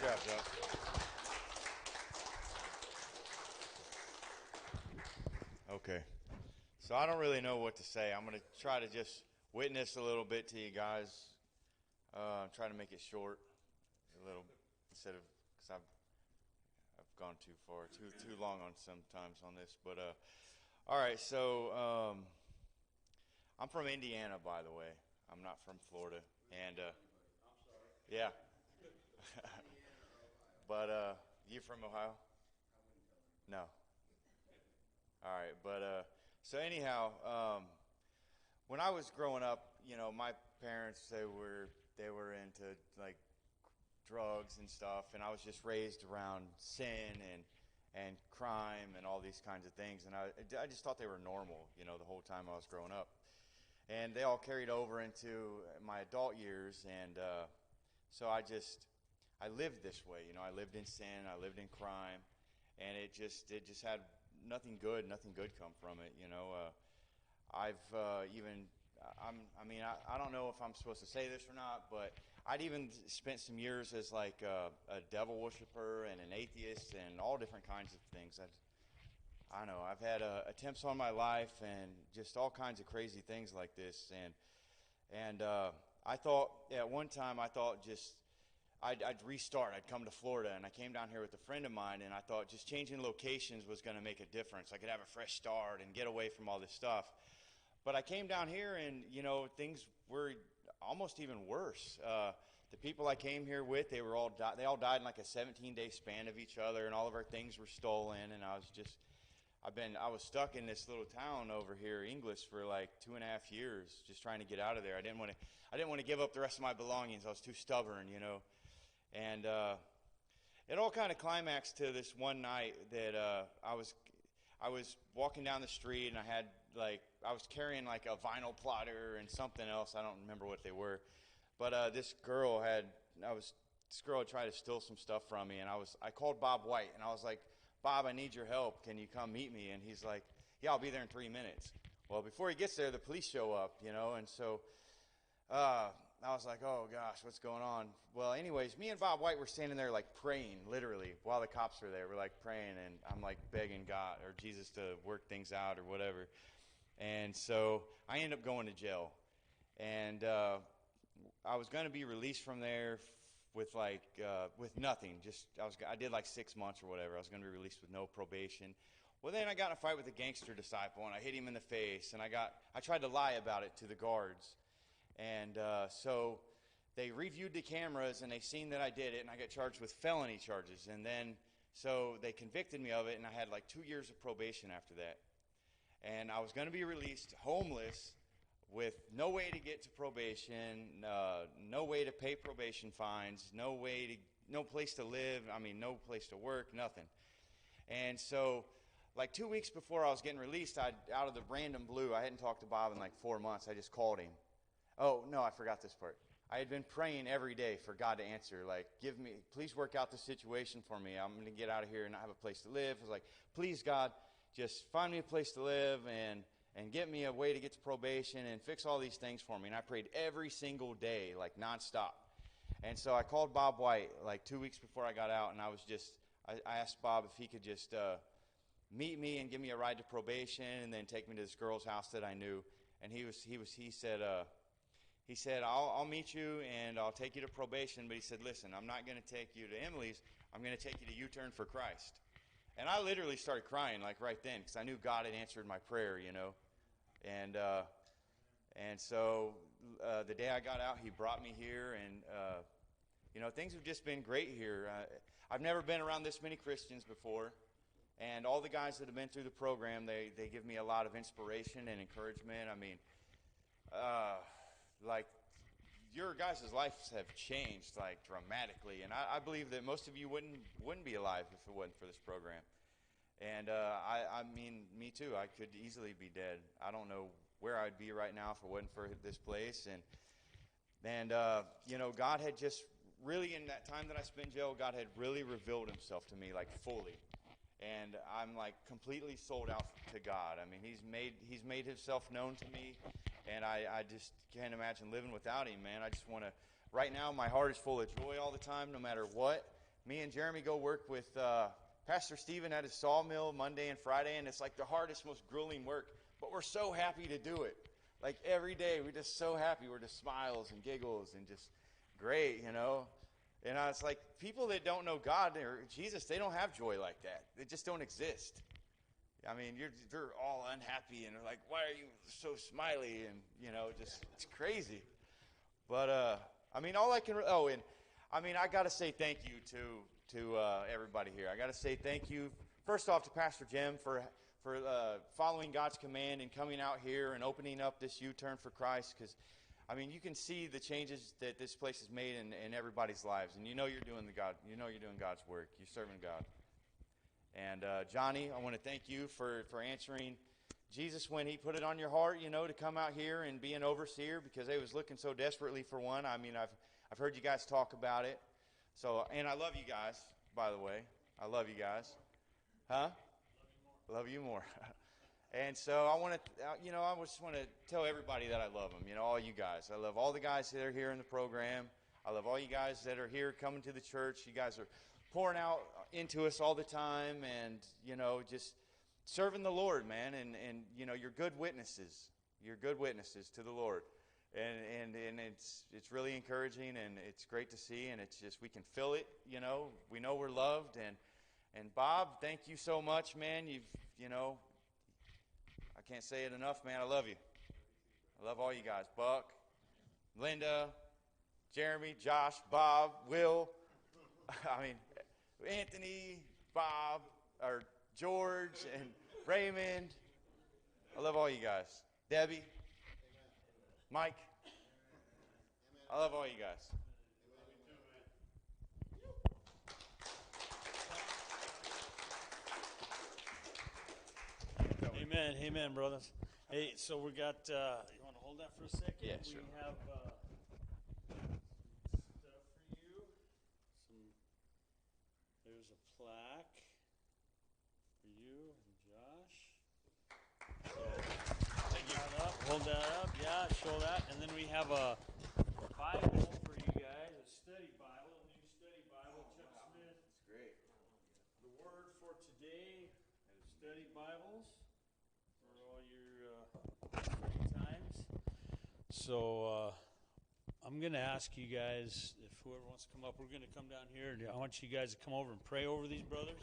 job, Joe. Okay. So I don't really know what to say. I'm going to try to just witness a little bit to you guys. Try to make it short a little instead of because I've gone too far, too long on sometimes on this. But all right. So I'm from Indiana, by the way. I'm not from Florida, and yeah. But you from Ohio? No. All right. But so anyhow, when I was growing up, my parents they were into like drugs and stuff, and I was just raised around sin and crime and all these kinds of things, and I just thought they were normal, the whole time I was growing up, and they all carried over into my adult years, and so I lived this way, I lived in sin, I lived in crime, and it just had nothing good come from it, I've even I don't know if I'm supposed to say this or not, but I'd even spent some years as like a devil worshiper and an atheist and all different kinds of things. I don't know. I've had attempts on my life and just all kinds of crazy things like this. And I thought at one time just I'd restart. I'd come to Florida, and I came down here with a friend of mine, and I thought just changing locations was going to make a difference. I could have a fresh start and get away from all this stuff. But I came down here, and things were almost even worse. The people I came here with, they all died in like a 17-day span of each other, and all of our things were stolen. And I was stuck in this little town over here, Inglis, for like 2.5 years, just trying to get out of there. I didn't want to give up the rest of my belongings. I was too stubborn, and it all kind of climaxed to this one night that I was walking down the street, and I was carrying like a vinyl plotter and something else. I don't remember what they were, but this girl had tried to steal some stuff from me, and I called Bob White, and I was like, Bob, I need your help. Can you come meet me? And he's like, yeah, I'll be there in 3 minutes. Well, before he gets there, the police show up, and so I was like, oh gosh, what's going on? Well, anyways, me and Bob White were standing there like praying, literally, while the cops were there. We're like praying, and I'm like begging God or Jesus to work things out or whatever. And so I ended up going to jail, and I was going to be released from there with with nothing. I did like 6 months or whatever. I was going to be released with no probation. Well, then I got in a fight with a gangster disciple, and I hit him in the face, and I tried to lie about it to the guards. And so they reviewed the cameras, and they seen that I did it, and I got charged with felony charges. And then so they convicted me of it, and I had like 2 years of probation after that. And I was going to be released homeless with no way to get to probation, no way to pay probation fines, no place to live, no place to work, nothing. And so like 2 weeks before I was getting released, out of the random blue, I hadn't talked to Bob in like 4 months. I just called him. Oh, no, I forgot this part. I had been praying every day for God to answer, like, please work out the situation for me. I'm going to get out of here and not have a place to live. I was like, please, God, just find me a place to live and get me a way to get to probation and fix all these things for me. And I prayed every single day, like nonstop. And so I called Bob White like 2 weeks before I got out, and I asked Bob if he could just meet me and give me a ride to probation and then take me to this girl's house that I knew. And he said, I'll meet you and I'll take you to probation. But he said, listen, I'm not going to take you to Emily's. I'm going to take you to U-Turn for Christ. And I literally started crying like right then because I knew God had answered my prayer, And so the day I got out, he brought me here. And, things have just been great here. I've never been around this many Christians before. And all the guys that have been through the program, they give me a lot of inspiration and encouragement. Like your guys' lives have changed like dramatically, and I believe that most of you wouldn't be alive if it wasn't for this program. And me too. I could easily be dead. I don't know where I'd be right now if it wasn't for this place. And God had just really, in that time that I spent in jail, God had really revealed Himself to me like fully. And I'm like completely sold out to God. He's made Himself known to me, and I just can't imagine living without Him, man. I just want to. Right now, my heart is full of joy all the time, no matter what. me and Jeremy go work with Pastor Stephen at his sawmill Monday and Friday, and it's like the hardest, most grueling work. But we're so happy to do it. Like every day, we're just so happy. We're just smiles and giggles and just great, you know. And it's like people that don't know God or Jesus, they don't have joy like that. They just don't exist. I mean, they're all unhappy and they're like, "Why are you so smiley?" And you know, just it's crazy. But I mean, all I can. And I mean, I got to say thank you to everybody here. I got to say thank you first off to Pastor Jim for following God's command and coming out here and opening up this U-turn for Christ. Because I mean, you can see the changes that this place has made in everybody's lives, and you know you're doing God's work. You're serving God. And Johnny, I want to thank you for answering Jesus when he put it on your heart, you know, to come out here and be an overseer, because they was looking so desperately for one. I mean, I've heard you guys talk about it. So, and I love you guys, by the way. I love you guys. Huh? Love you more. And so I want to, you know, I just want to tell everybody that I love them, you know, all you guys. I love all the guys that are here in the program. I love all you guys that are here coming to the church. You guys are pouring out into us all the time, and, you know, just serving the Lord, man. And you know, you're good witnesses. You're good witnesses to the Lord. And it's really encouraging, and it's great to see, and it's just, we can feel it, you know. We know we're loved. And Bob, thank you so much, man. You know, I can't say it enough, man. I love you. I love all you guys. Buck, Linda, Jeremy, Josh, Bob, Will, I mean, Anthony, Bob, or George, and Raymond. I love all you guys. Debbie, Mike. I love all you guys. Amen, amen, brothers. Hey, so we got, you want to hold that for a second? Yeah, sure. We have stuff for you. There's a plaque for you and Josh. So, hold that up, yeah, show that. And then we have a Bible for you guys, a study Bible, a new study Bible, Chuck Smith. That's great. The Word for Today, study Bibles for all your study times. So I'm going to ask you guys, if whoever wants to come up, we're going to come down here, and I want you guys to come over and pray over these brothers.